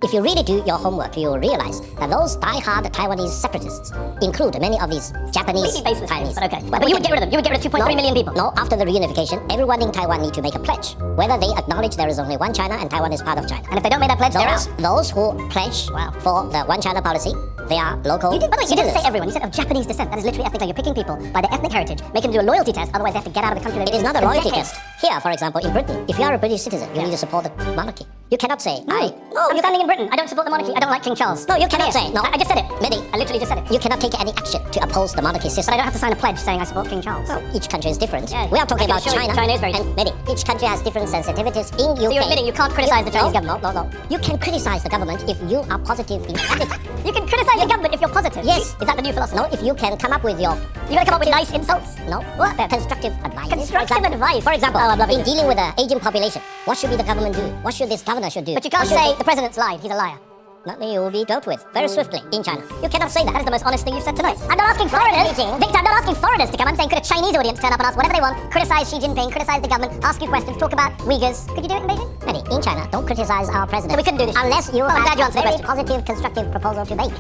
If you really do your homework, you'll realize that those die-hard Taiwanese separatists include many of these Japanese Chinese. But okay. But you would get rid of them. You would get rid of 2.3 million people. No, after the reunification, everyone in Taiwan need to make a pledge, whether they acknowledge there is only one China and Taiwan is part of China. And if they don't make that pledge, they're out. Those who pledge for the one China policy, they are local By the way, you didn't citizens. say everyone. You said of Japanese descent. That is literally ethnic. You're picking people by their ethnic heritage, make them do a loyalty test. Otherwise, they have to get out of the country. It is not a loyalty test. Here, for example, in Britain, if you are a British citizen, you need to support the monarchy. You cannot say, I'm standing in Britain. I don't support the monarchy. I don't like King Charles. No, you cannot say. No, I just said it. Mehdi, I literally just said it. You cannot take any action to oppose the monarchy system. But I don't have to sign a pledge saying I support King Charles. No, each country is different. Yeah, we are talking about sure China. China is very and Mehdi, each country has different sensitivities. In UK, so you're admitting you can't criticize the Chinese government? No. You can criticize the government if you are positive in attitude. You can criticize the government if you're positive. Yes. Is that the new philosophy? No, if you can come up with your... You're going to come up with nice insults? No. What? Constructive advice. Constructive advice? For example, oh, I'm loving in this. dealing with the aging population, what should be the government do? What should this governor should do? But you can't say the president's lied. He's a liar. Nothing you will be dealt with very swiftly in China. You cannot say that. That is the most honest thing you've said tonight. I'm not asking foreigners. Victor, I'm not asking foreigners to come. I'm saying could a Chinese audience turn up and ask whatever they want, criticize Xi Jinping, criticize the government, ask you questions, talk about Uyghurs. Could you do it in Beijing? Mehdi, in China, don't criticize our president. So we couldn't do this. Unless you I'm have glad you a answered the very question. positive, constructive proposal to make.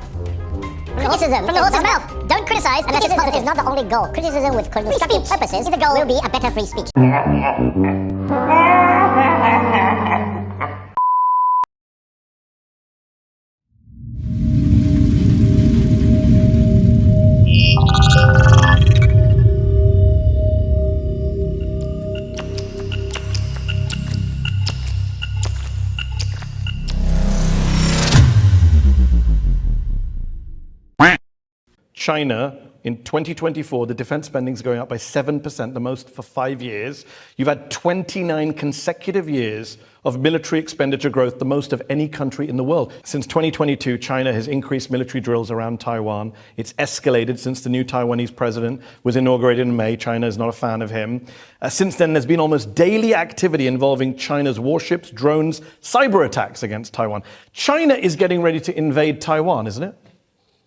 Criticism from the horse's mouth. Don't criticize unless it's positive. Is not the only goal. Criticism with constructive purposes will be a better free speech. China, in 2024, the defense spending is going up by 7%, the most for 5 years. You've had 29 consecutive years of military expenditure growth, the most of any country in the world. Since 2022, China has increased military drills around Taiwan. It's escalated since the new Taiwanese president was inaugurated in May. China is not a fan of him. Since then, there's been almost daily activity involving China's warships, drones, cyber attacks against Taiwan. China is getting ready to invade Taiwan, isn't it?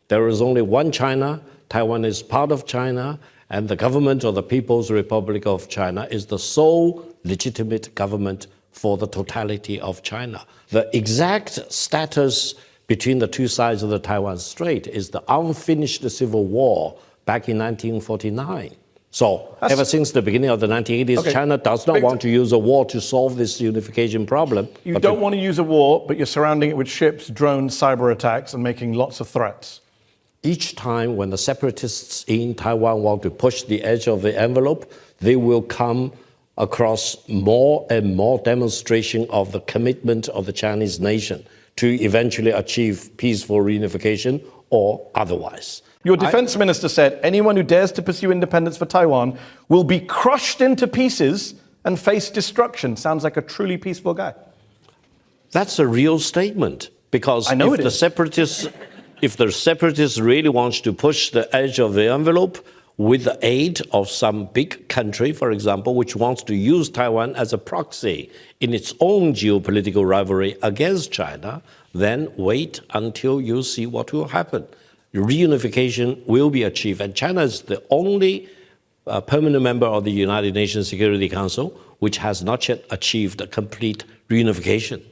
There is only one China. Taiwan is part of China, and the government of the People's Republic of China is the sole legitimate government for the totality of China. The exact status between the two sides of the Taiwan Strait is the unfinished civil war back in 1949. So ever since the beginning of the 1980s, China does not want to use a war to solve this unification problem. You don't want to use a war, but you're surrounding it with ships, drones, cyber attacks, and making lots of threats. Each time when the separatists in Taiwan want to push the edge of the envelope, they will come across more and more demonstration of the commitment of the Chinese nation to eventually achieve peaceful reunification or otherwise. Your defense minister said anyone who dares to pursue independence for Taiwan will be crushed into pieces and face destruction. Sounds like a truly peaceful guy. That's a real statement, because if the separatists really want to push the edge of the envelope with the aid of some big country, for example, which wants to use Taiwan as a proxy in its own geopolitical rivalry against China, then wait until you see what will happen. Reunification will be achieved, and China is the only permanent member of the United Nations Security Council which has not yet achieved a complete reunification.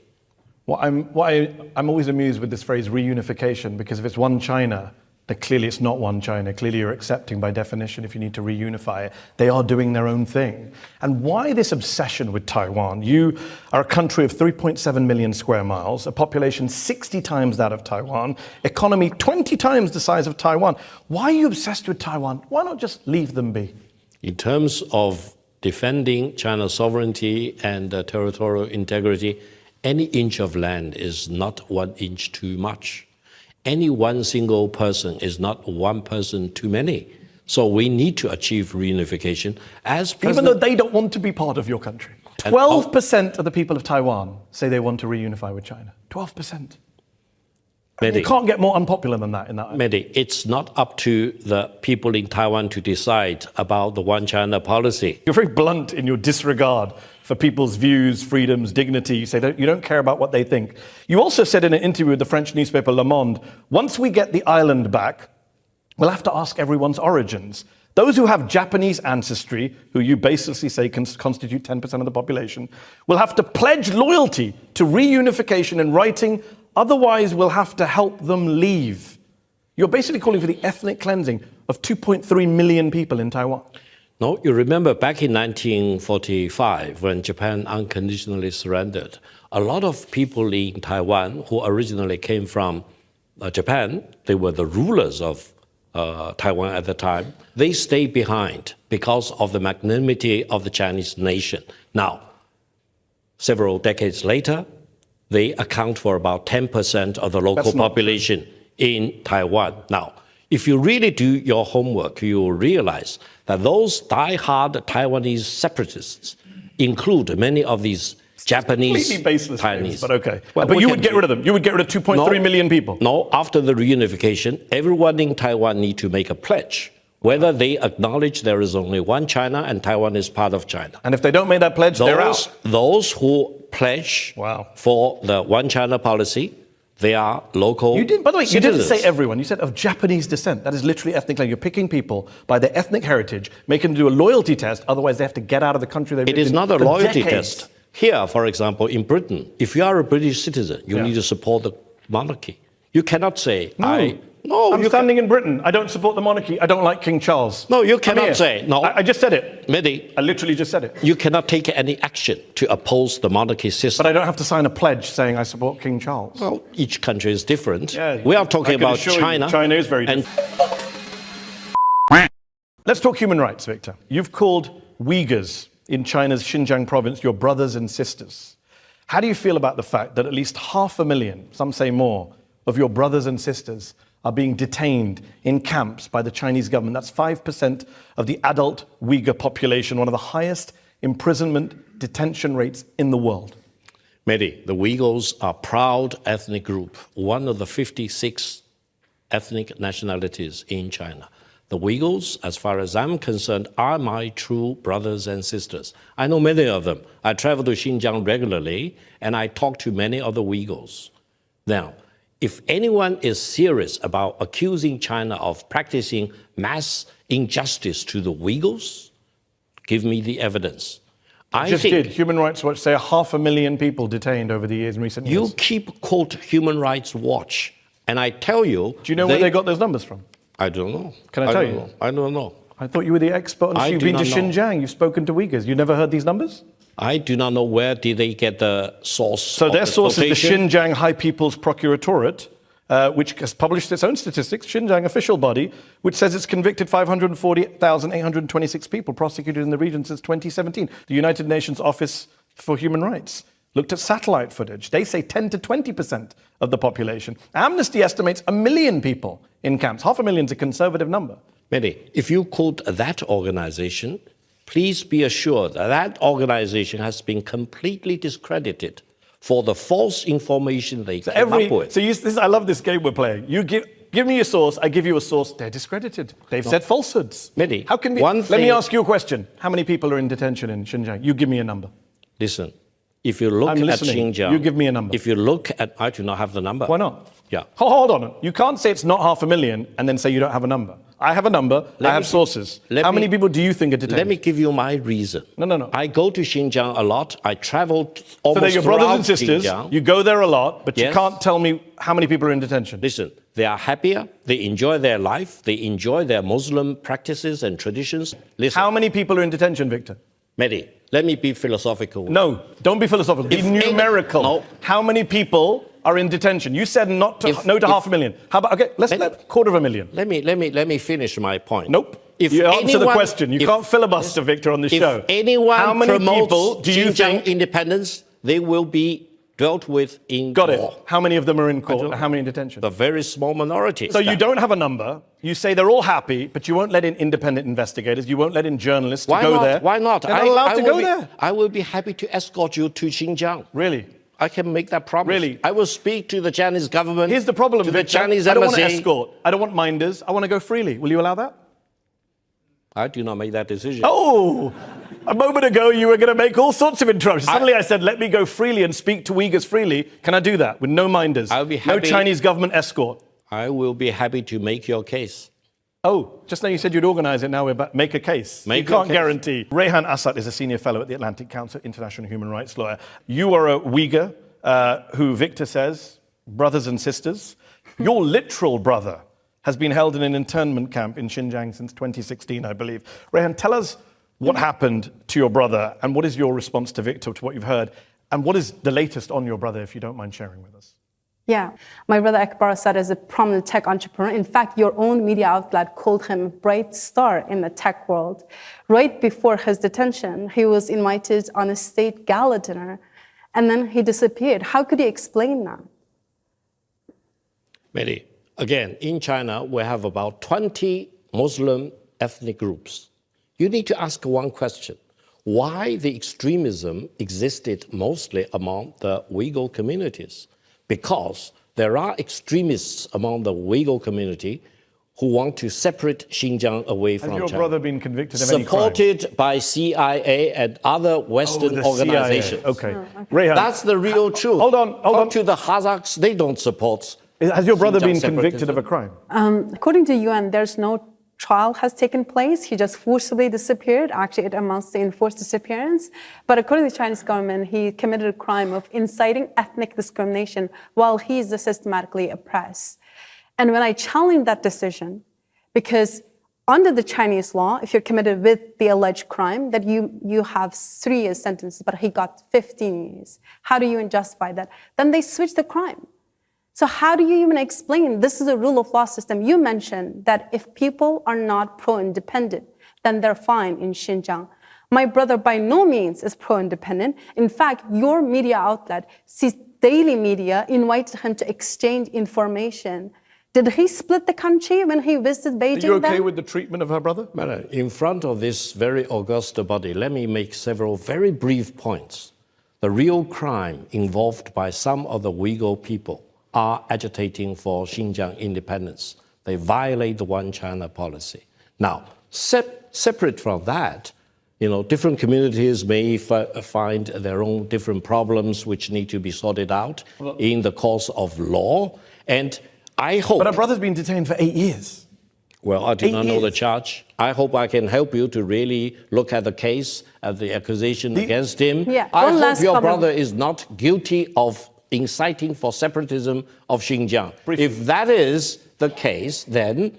Well, I'm always amused with this phrase reunification, because if it's one China, then clearly it's not one China. Clearly you're accepting by definition if you need to reunify it. They are doing their own thing. And why this obsession with Taiwan? You are a country of 3.7 million square miles, a population 60 times that of Taiwan, economy 20 times the size of Taiwan. Why are you obsessed with Taiwan? Why not just leave them be? In terms of defending China's sovereignty and territorial integrity, any inch of land is not 1 inch too much. Any one single person is not one person too many. So we need to achieve reunification. Even though they don't want to be part of your country. 12% of the people of Taiwan say they want to reunify with China. 12%. Mehdi, you can't get more unpopular than that in that. Mehdi, it's not up to the people in Taiwan to decide about the one China policy. You're very blunt in your disregard for people's views, freedoms, dignity. You say you don't care about what they think. You also said in an interview with the French newspaper Le Monde, once we get the island back, we'll have to ask everyone's origins. Those who have Japanese ancestry, who you basically say can constitute 10% of the population, will have to pledge loyalty to reunification in writing Otherwise, we'll have to help them leave. You're basically calling for the ethnic cleansing of 2.3 million people in Taiwan. No, you remember back in 1945, when Japan unconditionally surrendered, a lot of people in Taiwan who originally came from Japan, they were the rulers of Taiwan at the time, they stayed behind because of the magnanimity of the Chinese nation. Now, several decades later, they account for about 10% of the local population in Taiwan. Now, if you really do your homework, you will realize that those die-hard Taiwanese separatists include many of these Japanese, completely baseless Chinese. Names, but okay. But you would get rid of them. You would get rid of 2.3 million people. No, after the reunification, everyone in Taiwan need to make a pledge whether they acknowledge there is only one China and Taiwan is part of China. And if they don't make that pledge, they're out. Those who pledge for the one China policy, they are local citizens. By the way, you didn't say everyone. You said of Japanese descent. That is literally ethnic cleansing. You're picking people by their ethnic heritage, making them do a loyalty test. Otherwise, they have to get out of the country they've lived in. It is not a loyalty test. Here, for example, in Britain, if you are a British citizen, you need to support the monarchy. You cannot say, I'm standing in Britain. I don't support the monarchy. I don't like King Charles. No, you cannot say. No, I just said it. Mehdi, I literally just said it. You cannot take any action to oppose the monarchy system. But I don't have to sign a pledge saying I support King Charles. Well, each country is different. Yeah, we are talking about China. China is very different. Let's talk human rights, Victor. You've called Uyghurs in China's Xinjiang province your brothers and sisters. How do you feel about the fact that at least 500,000, some say more, of your brothers and sisters are being detained in camps by the Chinese government? That's 5% of the adult Uyghur population, one of the highest imprisonment detention rates in the world. Mehdi, the Uyghurs are a proud ethnic group, one of the 56 ethnic nationalities in China. The Uyghurs, as far as I'm concerned, are my true brothers and sisters. I know many of them. I travel to Xinjiang regularly, and I talk to many of the Uyghurs. Now, if anyone is serious about accusing China of practicing mass injustice to the Uyghurs, give me the evidence. I just did. Human Rights Watch say 500,000 people detained over the years in recent years. You keep quote Human Rights Watch, and I tell you... Do you know where they got those numbers from? I don't know. Can I tell you? I don't know. I thought you were the expert on You've been to Xinjiang. You've spoken to Uyghurs. You never heard these numbers? I do not know where did they get the source. So their source is the Xinjiang High People's Procuratorate, which has published its own statistics, Xinjiang official body, which says it's convicted 540,826 people prosecuted in the region since 2017. The United Nations Office for Human Rights looked at satellite footage. They say 10 to 20% of the population. Amnesty estimates 1 million people in camps. 500,000 is a conservative number. Mehdi, if you quote that organization, please be assured that that organization has been completely discredited for the false information they came up with. So I love this game we're playing. You give me a source, I give you a source. They're discredited. They've said falsehoods. Mehdi, how can we? Let me ask you a question. How many people are in detention in Xinjiang? You give me a number. Listen, if you look at Xinjiang... You give me a number. If you look at... I do not have the number. Why not? Yeah. Hold on. You can't say it's not 500,000 and then say you don't have a number. I have a number. I have sources. How many people do you think are detained? Let me give you my reason. No. I go to Xinjiang a lot. I travel almost So they're your brothers and sisters. Xinjiang. You go there a lot, but you can't tell me how many people are in detention. Listen, they are happier. They enjoy their life. They enjoy their Muslim practices and traditions. Listen. How many people are in detention, Victor? Mehdi, let me be philosophical. No, don't be philosophical. Be numerical. No. How many people are in detention? You said no to 500,000. How about, okay, let's let 250,000. Let me finish my point. Nope. You answer the question. You can't filibuster, Victor, on this show. If anyone how many promotes people do you think independence, they will be dealt with in Got court. it. How many of them are in court? How many in detention? The very small minority. So you don't have a number. You say they're all happy, but you won't let in independent investigators. You won't let in journalists to go there. Why not? They're not allowed to go there. I will be happy to escort you to Xinjiang. Really? I can make that promise. Really? I will speak to the Chinese government. Here's the problem, to the Victor. Chinese embassy. I don't want embassy. to escort. I don't want minders. I want to go freely. Will you allow that? I do not make that decision. Oh, a moment ago you were going to make all sorts of interruptions. Suddenly I said, let me go freely and speak to Uyghurs freely. Can I do that with no minders? I'll be happy. No Chinese government escort. I will be happy to make your case. Oh, just now you said you'd organize it. Now we're back. Make a case. You can't guarantee. Rehan Assad is a senior fellow at the Atlantic Council, international human rights lawyer. You are a Uyghur who Victor says brothers and sisters. Your literal brother has been held in an internment camp in Xinjiang since 2016, I believe. Rehan, tell us what happened to your brother and what is your response to Victor, to what you've heard, and what is the latest on your brother, if you don't mind sharing with us? Yeah, my brother Akbar Assad is a prominent tech entrepreneur. In fact, your own media outlet called him a bright star in the tech world. Right before his detention, he was invited on a state gala dinner, and then he disappeared. How could you explain that? Mehdi, again, in China, we have about 20 Muslim ethnic groups. You need to ask one question. Why the extremism existed mostly among the Uyghur communities? Because there are extremists among the Uyghur community who want to separate Xinjiang away from China. Has your brother been convicted of any crime? Supported by CIA and other Western organizations. Okay. Rehan, that's the real truth. Hold on. Talk to the Kazakhs, they don't support. Has your brother been convicted of a crime? According to UN, there's no trial has taken place. He just forcibly disappeared. Actually, it amounts to enforced disappearance. But according to the Chinese government, he committed a crime of inciting ethnic discrimination while he is systematically oppressed. And when I challenge that decision, because under the Chinese law, if you're committed with the alleged crime, that you have 3 years sentence, but he got 15 years. How do you justify that? Then they switch the crime. So how do you even explain this is a rule of law system? You mentioned that if people are not pro-independent, then they're fine in Xinjiang. My brother by no means is pro-independent. In fact, your media outlet, daily media, invited him to exchange information. Did he split the country when he visited Beijing? Are you okay with the treatment of her brother? In front of this very august body, let me make several very brief points. The real crime involved by some of the Uyghur people are agitating for Xinjiang independence. They violate the One China policy. Now, separate from that, different communities may find their own different problems which need to be sorted out in the course of law. And I hope... But our brother's been detained for 8 years. Well, I do not know the charge. I hope I can help you to really look at the case, at the accusation against him. Yeah, I hope your brother is not guilty of inciting for separatism of Xinjiang. Briefly. If that is the case, then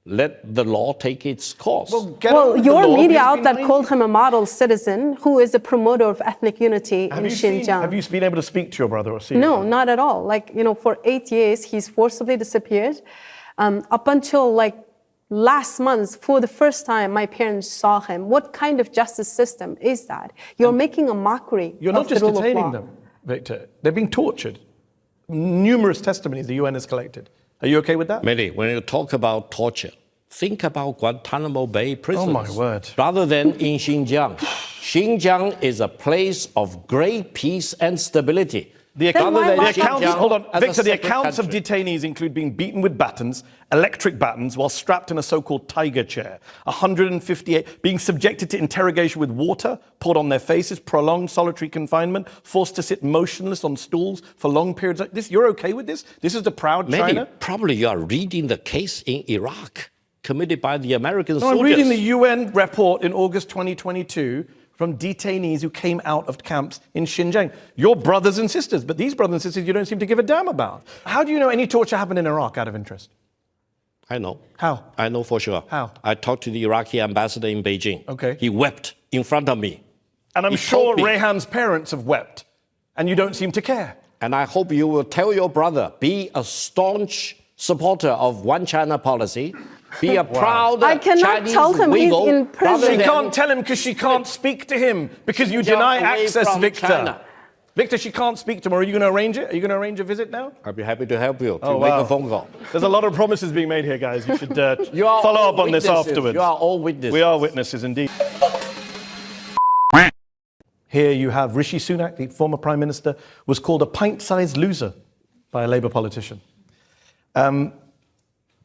let the law take its course. Well, your media outlet called him a model citizen who is a promoter of ethnic unity in Xinjiang. Have you been able to speak to your brother or see him? No, not at all. For 8 years, he's forcibly disappeared. Up until last month, for the first time, my parents saw him. What kind of justice system is that? You're making a mockery You're not of the just rule of detaining law. them, Victor. They're being tortured. Numerous testimonies the UN has collected. Are you okay with that? Mehdi, when you talk about torture, think about Guantanamo Bay prisons. Oh, my word. Rather than in Xinjiang. Xinjiang is a place of great peace and stability. The accounts of detainees include being beaten with batons, electric batons, while strapped in a so-called tiger chair. 158 being subjected to interrogation with water poured on their faces, prolonged solitary confinement, forced to sit motionless on stools for long periods. Like this, you're okay with this? This is the proud China? Probably you are reading the case in Iraq committed by the American soldiers. I'm reading the UN report in August 2022 from detainees who came out of camps in Xinjiang. Your brothers and sisters, but these brothers and sisters you don't seem to give a damn about. How do you know any torture happened in Iraq out of interest? I know. How? I know for sure. How? I talked to the Iraqi ambassador in Beijing. Okay. He wept in front of me. And I'm sure Rehan's parents have wept, and you don't seem to care. And I hope you will tell your brother, be a staunch supporter of One China policy, be a proud I cannot Chinese tell him he's Uyghur, in prison. She can't tell him because she can't speak to him because you deny access, Victor. China. Victor, she can't speak to him. Are you going to arrange it? Are you going to arrange a visit now? I'll be happy to help you to make a phone call. There's a lot of promises being made here, guys. You should follow up on this afterwards. You are all witnesses. We are witnesses indeed. Here you have Rishi Sunak, the former Prime Minister, was called a pint-sized loser by a Labour politician.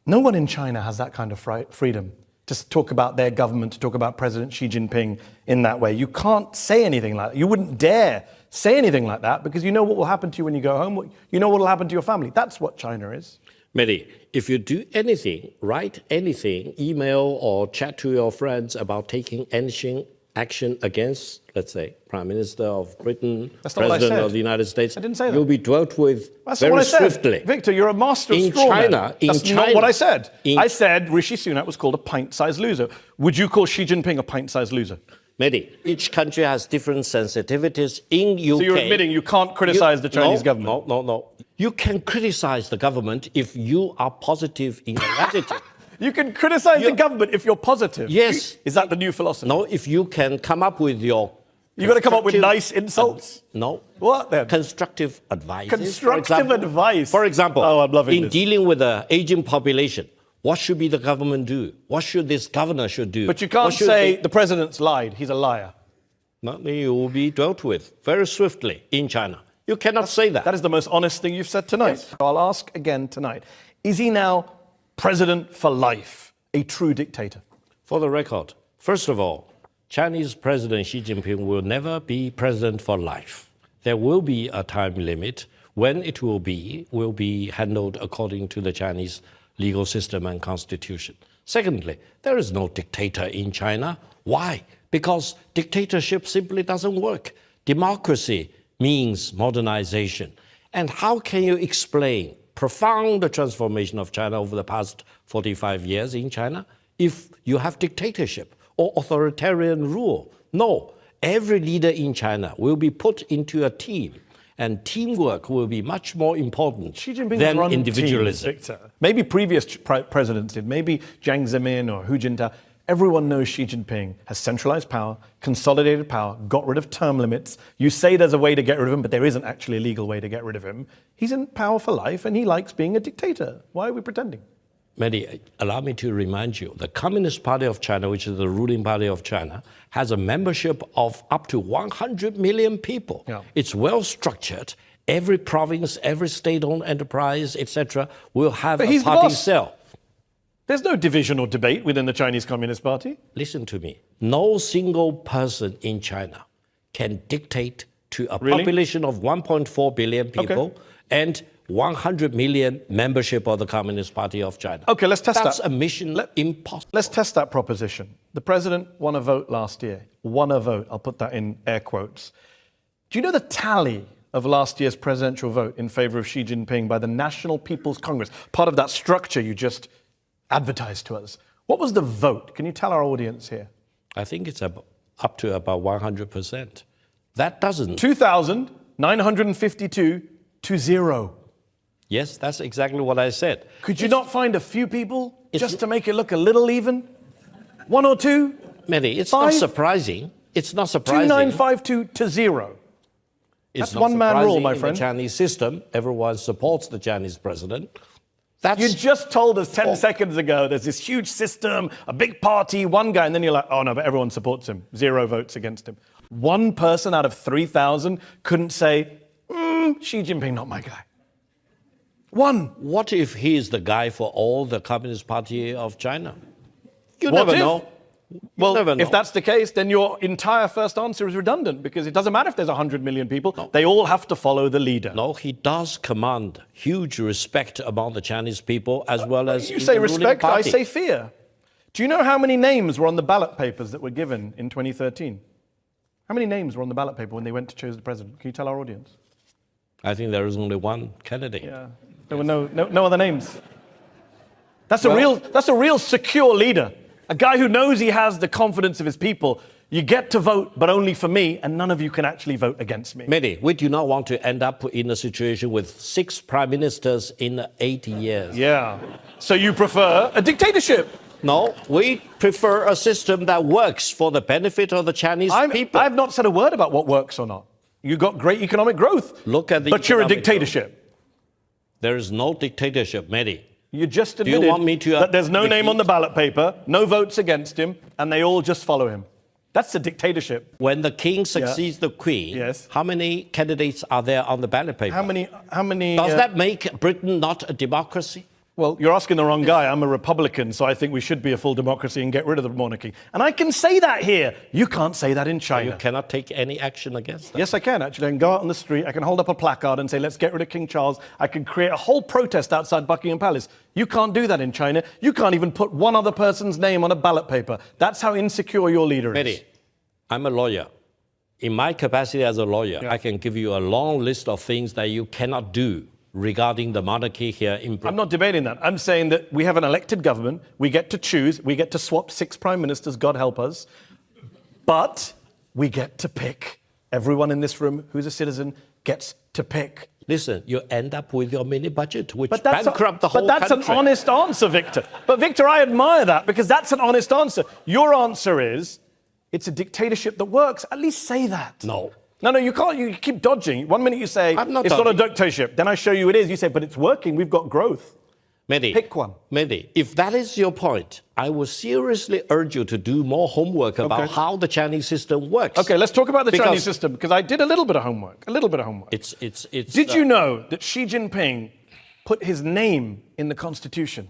No one in China has that kind of freedom to talk about their government, to talk about President Xi Jinping in that way. You can't say anything like that. You wouldn't dare say anything like that because you know what will happen to you when you go home. You know what will happen to your family. That's what China is. Mehdi, if you do anything, write anything, email or chat to your friends about taking anything action against, let's say, Prime Minister of Britain, That's not what I President said. of the United States, I didn't say that. you'll be dealt with That's very not what I said. swiftly. Victor, you're a master of In straw China, man. That's not what I said. I said Rishi Sunak was called a pint-sized loser. Would you call Xi Jinping a pint-sized loser? Mehdi, each country has different sensitivities. In UK... So you're admitting you can't criticize the Chinese government? No. You can criticize the government if you are positive in your attitude. You can criticize the government if you're positive? Yes. Is that the new philosophy? No, if you can come up with your... You've got to come up with nice insults? No. What then? Constructive advice. Constructive advice? For example, oh, I'm loving in this. dealing with the aging population, what should be the government do? What should this governor should do? But you can't say the president's lied. He's a liar. No, you will be dealt with very swiftly in China. You cannot say that. That is the most honest thing you've said tonight. Yes. I'll ask again tonight. Is he now president for life, a true dictator? For the record, first of all, Chinese President Xi Jinping will never be president for life. There will be a time limit. When it will be handled according to the Chinese legal system and constitution. Secondly, there is no dictator in China. Why? Because dictatorship simply doesn't work. Democracy means modernization. And how can you explain profound transformation of China over the past 45 years in China if you have dictatorship or authoritarian rule? No, every leader in China will be put into a team, and teamwork will be much more important than individualism. Teams, Victor. Maybe previous presidents did, maybe Jiang Zemin or Hu Jintao. Everyone knows Xi Jinping has centralized power, consolidated power, got rid of term limits. You say there's a way to get rid of him, but there isn't actually a legal way to get rid of him. He's in power for life, and he likes being a dictator. Why are we pretending? Mehdi, allow me to remind you, the Communist Party of China, which is the ruling party of China, has a membership of up to 100 million people. Yeah. It's well structured. Every province, every state-owned enterprise, etc., will have a party cell. There's no division or debate within the Chinese Communist Party. Listen to me. No single person in China can dictate to a population of 1.4 billion people and 100 million membership of the Communist Party of China. Okay, let's test that. That's a mission impossible. Let's test that proposition. The president won a vote last year. Won a vote. I'll put that in air quotes. Do you know the tally of last year's presidential vote in favor of Xi Jinping by the National People's Congress? Part of that structure you just advertised to us. What was the vote? Can you tell our audience here? I think it's up to about 100%. That doesn't... 2,952 to 0. Yes, that's exactly what I said. Could you not find a few people just to make it look a little even? One or two? Mehdi, it's not surprising. It's not surprising. 2,952 to 0. That's one-man rule, my friend. In the Chinese system, everyone supports the Chinese president. You just told us 10 seconds ago there's this huge system, a big party, one guy, and then you're like, oh no, but everyone supports him. 0 votes against him. One person out of 3,000 couldn't say, Xi Jinping, not my guy. One. What if he is the guy for all the Communist Party of China? You never know. Well, if that's the case, then your entire first answer is redundant because it doesn't matter if there's 100 million people. No. They all have to follow the leader. No, he does command huge respect among the Chinese people as well as you say respect, I say fear. Do you know how many names were on the ballot papers that were given in 2013? How many names were on the ballot paper when they went to choose the president? Can you tell our audience? I think there is only one candidate. Yeah, there were no other names. That's a real secure leader. A guy who knows he has the confidence of his people. You get to vote, but only for me, and none of you can actually vote against me. Mehdi, we do not want to end up in a situation with 6 prime ministers in 80 years. Yeah. So you prefer a dictatorship? No, we prefer a system that works for the benefit of the Chinese people. I've not said a word about what works or not. You got great economic growth. Look at the but you're a dictatorship. Growth. There is no dictatorship, Mehdi. You just admitted that there's no name on the ballot paper, no votes against him, and they all just follow him. That's a dictatorship. When the king succeeds the queen, how many candidates are there on the ballot paper? How many? Does that make Britain not a democracy? Well, you're asking the wrong guy. I'm a Republican, so I think we should be a full democracy and get rid of the monarchy. And I can say that here. You can't say that in China. You cannot take any action against that. Yes, I can, actually. I can go out on the street, I can hold up a placard and say, let's get rid of King Charles. I can create a whole protest outside Buckingham Palace. You can't do that in China. You can't even put one other person's name on a ballot paper. That's how insecure your leader is. Mehdi, I'm a lawyer. In my capacity as a lawyer, I can give you a long list of things that you cannot do regarding the monarchy here in Britain. I'm not debating that. I'm saying that we have an elected government. We get to choose. We get to swap 6 prime ministers, God help us. But we get to pick. Everyone in this room who's a citizen gets to pick. Listen, you end up with your mini budget, which bankrupt the whole country. But that's an honest answer, Victor. But Victor, I admire that because that's an honest answer. Your answer is, it's a dictatorship that works. At least say that. No. No, you can't. You keep dodging. One minute you say, it's not a dictatorship. Then I show you it is. You say, but it's working. We've got growth. Mehdi, pick one. Mehdi, if that is your point, I will seriously urge you to do more homework about how the Chinese system works. Okay, let's talk about the Chinese system, because I did a little bit of homework. Did you know that Xi Jinping put his name in the Constitution?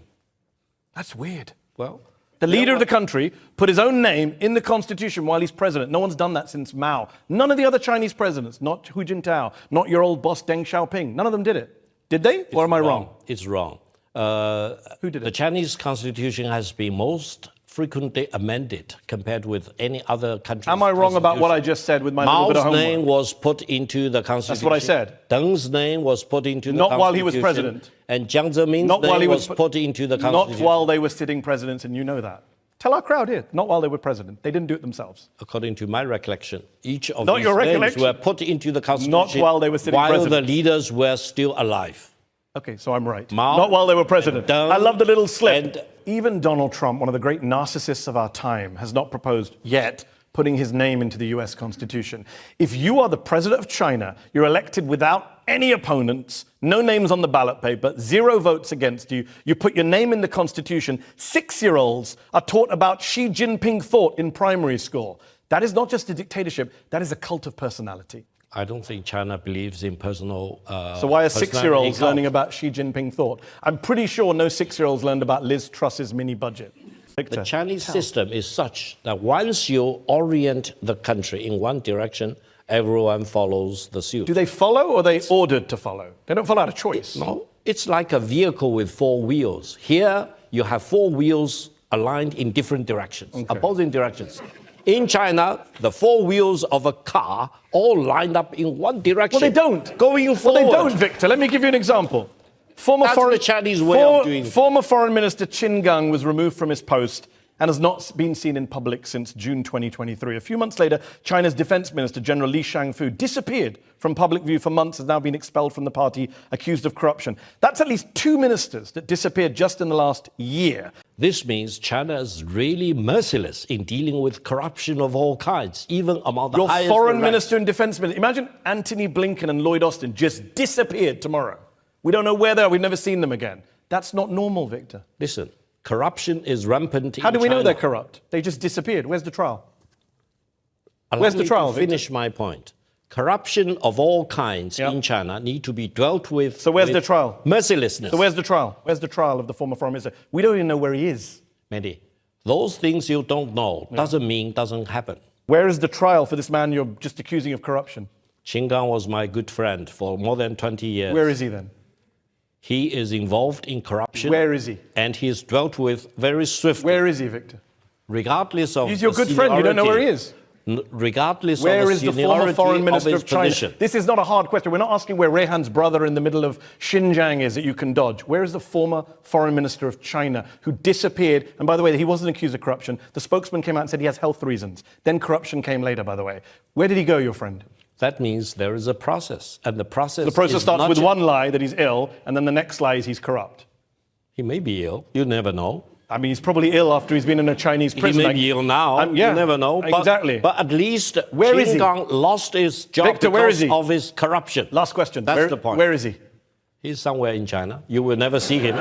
That's weird. Well, the leader of the country put his own name in the Constitution while he's president. No one's done that since Mao. None of the other Chinese presidents, not Hu Jintao, not your old boss Deng Xiaoping, none of them did it. Did they? Or am I wrong? It's wrong. Who did it? The Chinese constitution has been most frequently amended compared with any other country. Am I wrong about what I just said with my little bit of homework? Mao's name was put into the constitution. That's what I said. Deng's name was put into the constitution. Not while he was president. And Jiang Zemin's name was put into the constitution. Not while they were sitting presidents, and you know that. Tell our crowd here, not while they were president. They didn't do it themselves. According to my recollection, each of these names were put into the constitution not while they were sitting president. While the leaders were still alive. Okay, so I'm right. Not while they were president. I love the little slip. Even Donald Trump, one of the great narcissists of our time, has not proposed yet putting his name into the US Constitution. If you are the president of China, you're elected without any opponents, no names on the ballot paper, 0 votes against you, you put your name in the Constitution, 6-year-olds are taught about Xi Jinping thought in primary school. That is not just a dictatorship, that is a cult of personality. I don't think China believes in personal. So why are 6-year-olds learning about Xi Jinping thought? I'm pretty sure no 6-year-olds learned about Liz Truss's mini budget. Victor, the Chinese system is such that once you orient the country in one direction, everyone follows the suit. Do they follow or are they ordered to follow? They don't follow out of choice. No, it's like a vehicle with 4 wheels. Here, you have 4 wheels aligned in different directions, opposing directions. In China, the 4 wheels of a car all lined up in one direction. Well, they don't. Going forward. Well, they don't, Victor. Let me give you an example. The Chinese way of doing it. Former Foreign Minister Qin Gang was removed from his post and has not been seen in public since June 2023. A few months later, China's Defense Minister, General Li Shangfu, disappeared from public view for months, has now been expelled from the party, accused of corruption. That's at least 2 ministers that disappeared just in the last year. This means China is really merciless in dealing with corruption of all kinds, even among the highest Your foreign minister and defense minister. Imagine Antony Blinken and Lloyd Austin just disappeared tomorrow. We don't know where they are. We've never seen them again. That's not normal, Victor. Listen, corruption is rampant in China. How do we know they're corrupt? They just disappeared. Where's the trial? Where's the trial, Victor? Finish my point. Corruption of all kinds in China need to be dealt with. So where's the trial? Mercilessness. So where's the trial? Where's the trial of the former foreign minister? We don't even know where he is. Mehdi, those things you don't know doesn't mean doesn't happen. Where is the trial for this man you're just accusing of corruption? Qin Gang was my good friend for more than 20 years. Where is he then? He is involved in corruption. Where is he? And he is dealt with very swiftly. Where is he, Victor? Regardless of He's your good friend. You don't know where he is. Regardless where of the is the former foreign minister of China? Position. This is not a hard question. We're not asking where Rehan's brother in the middle of Xinjiang is that you can dodge. Where is the former foreign minister of China who disappeared? And by the way, he wasn't accused of corruption. The spokesman came out and said he has health reasons. Then corruption came later, by the way. Where did he go, your friend? That means there is a process. And the process starts with one lie that he's ill, and then the next lie is he's corrupt. He may be ill. You never know. I mean, he's probably ill after he's been in a Chinese prison. He may be ill now. You never know. Exactly. But at least Qin Gang lost his job Victor, because of his corruption. Last question. That's the point. Where is he? He's somewhere in China. You will never see him.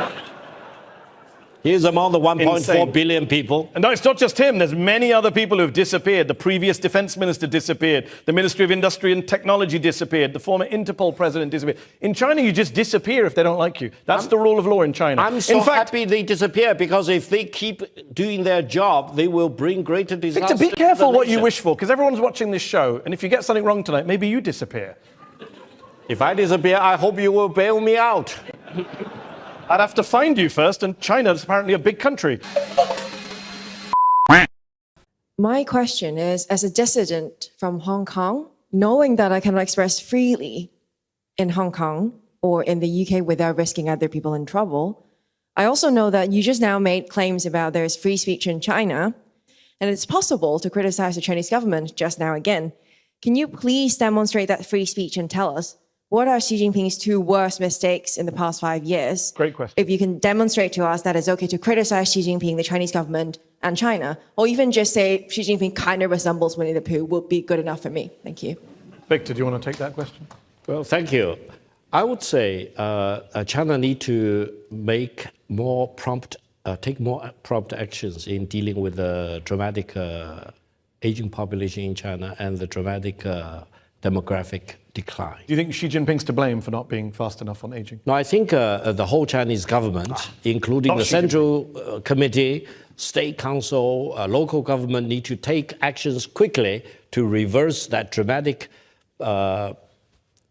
He is among the 1.4 billion people. And no, it's not just him. There's many other people who have disappeared. The previous defense minister disappeared. The Ministry of Industry and Technology disappeared. The former Interpol president disappeared. In China, you just disappear if they don't like you. That's the rule of law in China. I'm so happy they disappear, because if they keep doing their job, they will bring greater disaster. Victor, be careful what you wish for, because everyone's watching this show. And if you get something wrong tonight, maybe you disappear. If I disappear, I hope you will bail me out. I'd have to find you first, and China's apparently a big country. my question is, as a dissident from Hong Kong, knowing that I cannot express freely in Hong Kong or in the UK without risking other people in trouble, I also know that you just now made claims about there's free speech in China, and it's possible to criticize the Chinese government just now again. Can you please demonstrate that free speech and tell us what are Xi Jinping's 2 worst mistakes in the past 5 years? Great question. If you can demonstrate to us that it's okay to criticize Xi Jinping, the Chinese government, and China, or even just say Xi Jinping kind of resembles Winnie the Pooh, would be good enough for me. Thank you. Victor, do you want to take that question? Well, thank you. I would say China need to take more prompt actions in dealing with the dramatic aging population in China and the dramatic demographic decline. Do you think Xi Jinping's to blame for not being fast enough on aging? No, I think the whole Chinese government, including the Central Committee, State Council, local government, need to take actions quickly to reverse that dramatic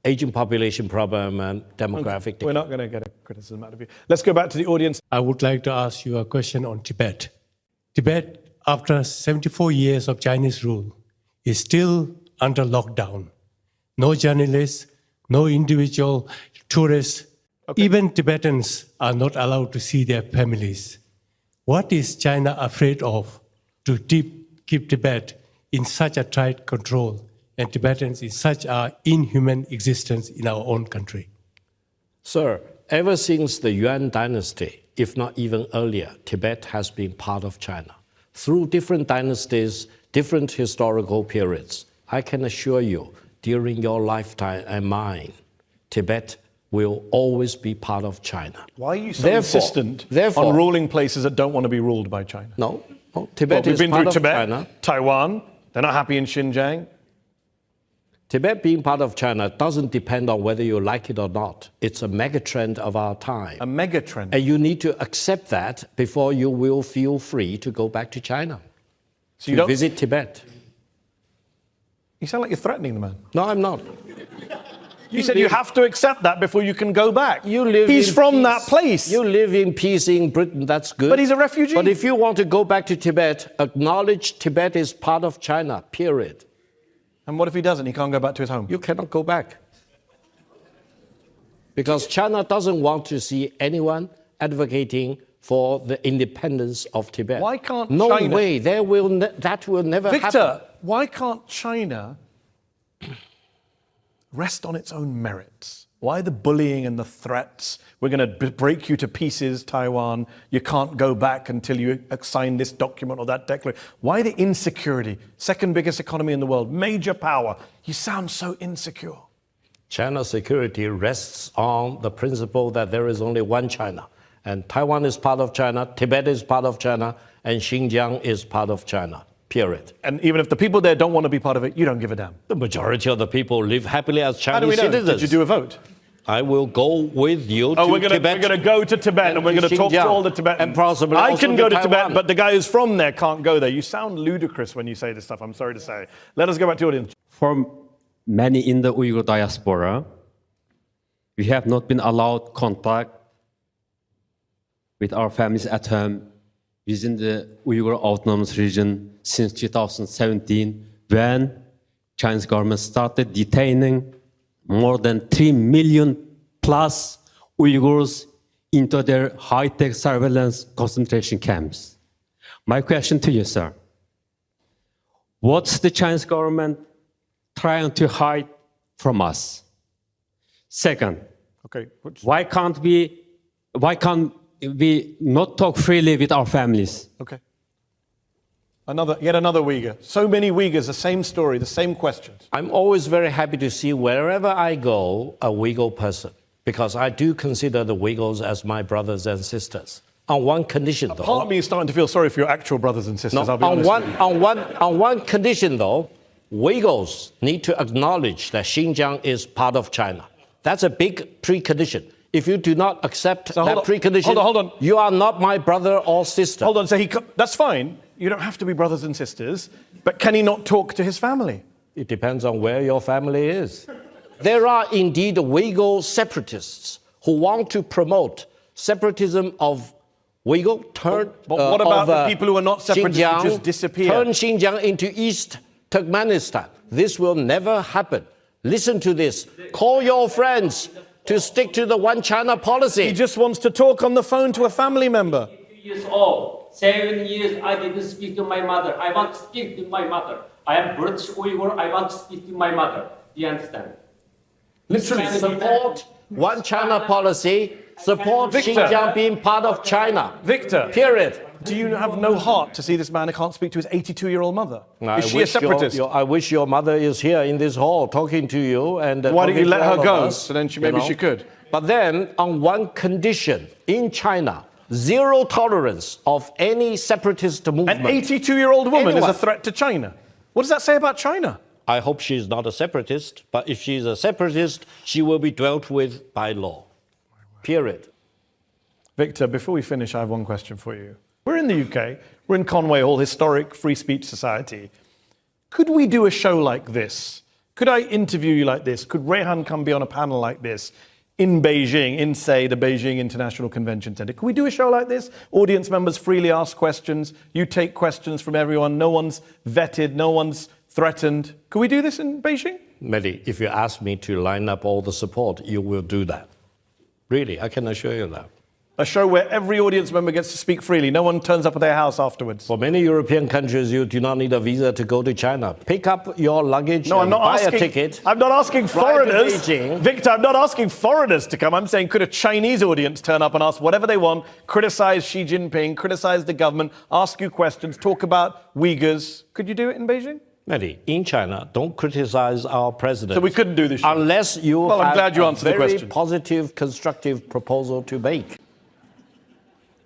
aging population problem and demographic decline. We're not going to get a criticism out of you. Let's go back to the audience. I would like to ask you a question on Tibet. Tibet, after 74 years of Chinese rule, is still under lockdown. No journalists, no individual tourists, even Tibetans are not allowed to see their families. What is China afraid of to keep Tibet in such a tight control and Tibetans in such an inhuman existence in our own country? Sir, ever since the Yuan dynasty, if not even earlier, Tibet has been part of China. Through different dynasties, different historical periods, I can assure you, during your lifetime and mine, Tibet will always be part of China. Why are you so insistent on ruling places that don't want to be ruled by China? No, Tibet is part of Tibet, China. Taiwan, they're not happy in Xinjiang. Tibet being part of China doesn't depend on whether you like it or not. It's a megatrend of our time. A megatrend. And you need to accept that before you will feel free to go back to China, so to visit Tibet. You sound like you're threatening the man. No, I'm not. You said you have to accept that before you can go back. He's from that place. You live in peace in Britain, that's good. But he's a refugee. But if you want to go back to Tibet, acknowledge Tibet is part of China, period. And what if he doesn't? He can't go back to his home? You cannot go back. Because China doesn't want to see anyone advocating for the independence of Tibet. Why can't No China... way, that will never happen. Victor, why can't China rest on its own merits? Why the bullying and the threats? We're going to break you to pieces, Taiwan. You can't go back until you sign this document or that declaration. Why the insecurity? Second biggest economy in the world, major power. You sound so insecure. China's security rests on the principle that there is only one China. And Taiwan is part of China, Tibet is part of China, and Xinjiang is part of China. Period. And even if the people there don't want to be part of it, you don't give a damn. The majority of the people live happily as Chinese How do we know? citizens. Did you do a vote? I will go with you to Tibet. We're going to go to Tibet and we're going to talk to all the Tibetans. And possibly I also can go to Taiwan. Tibet, but the guy who's from there can't go there. You sound ludicrous when you say this stuff, I'm sorry to say. Let us go back to the audience. For many in the Uyghur diaspora, we have not been allowed contact with our families at home within the Uyghur Autonomous Region since 2017, when Chinese government started detaining more than 3 million plus Uyghurs into their high-tech surveillance concentration camps. My question to you, sir, what's the Chinese government trying to hide from us? Second, why can't we not talk freely with our families? Okay. Yet another Uyghur. So many Uyghurs, the same story, the same questions. I'm always very happy to see wherever I go a Uyghur person, because I do consider the Uyghurs as my brothers and sisters. On one condition, though. Part of me is starting to feel sorry for your actual brothers and sisters. No, I'll be honest on one condition, though, Uyghurs need to acknowledge that Xinjiang is part of China. That's a big precondition. If you do not accept that precondition, hold on. You are not my brother or sister. Hold on, so that's fine. You don't have to be brothers and sisters, but can he not talk to his family? It depends on where your family is. There are indeed Uyghur separatists who want to promote separatism of Uyghur turn But what about the of, people who are not separatists who Xinjiang, just disappear? Turn Xinjiang into East Turkmenistan. This will never happen. Listen to this. Call your friends to stick to the one China policy. He just wants to talk on the phone to a family member. years old. 7 years I didn't speak to my mother. I want to speak to my mother. I am British Uyghur. I want to speak to my mother. Do you understand? Literally, Support one China policy. Support Xinjiang being part of China. Victor. Period. Do you have no heart to see this man who can't speak to his 82-year-old mother? Is she a separatist? I wish your mother is here in this hall talking to you. And why don't you let her go? Us, So then maybe she could. But then, on one condition, in China, zero tolerance of any separatist movement. An 82-year-old woman is a threat to China. What does that say about China? I hope she's not a separatist, but if she's a separatist, she will be dealt with by law. Period. Victor, before we finish, I have one question for you. We're in the UK. We're in Conway Hall, historic free speech society. Could we do a show like this? Could I interview you like this? Could Rehan come be on a panel like this in Beijing, in, say, the Beijing International Convention Center? Could we do a show like this? Audience members freely ask questions. You take questions from everyone. No one's vetted. No one's threatened. Could we do this in Beijing? Mehdi, if you ask me to line up all the support, you will do that. Really, I can assure you that. A show where every audience member gets to speak freely. No one turns up at their house afterwards. For many European countries, you do not need a visa to go to China. Pick up your luggage No, I'm and not buy asking, a ticket. I'm not asking foreigners. Beijing. Victor, I'm not asking foreigners to come. I'm saying could a Chinese audience turn up and ask whatever they want, criticize Xi Jinping, criticize the government, ask you questions, talk about Uyghurs. Could you do it in Beijing? Mehdi, in China, don't criticize our president. So we couldn't do this show? Unless you Well, I'm have glad you a answered the very question. positive, constructive proposal to make.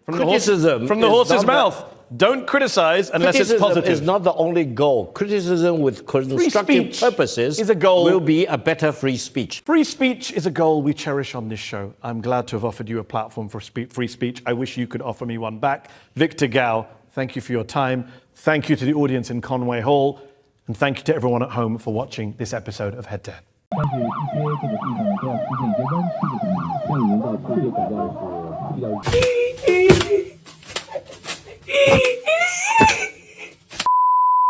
From Criticism the horse's mouth. Don't criticize unless it's positive. Criticism is not the only goal. Criticism with constructive purposes is a goal. Will be a better free speech. Free speech is a goal we cherish on this show. I'm glad to have offered you a platform for free speech. I wish you could offer me one back. Victor Gao, thank you for your time. Thank you to the audience in Conway Hall. And thank you to everyone at home for watching this episode of Head to Head. 但是一些这个地方呢，都要出现一些弯曲的地方，像人到这个国家是比较。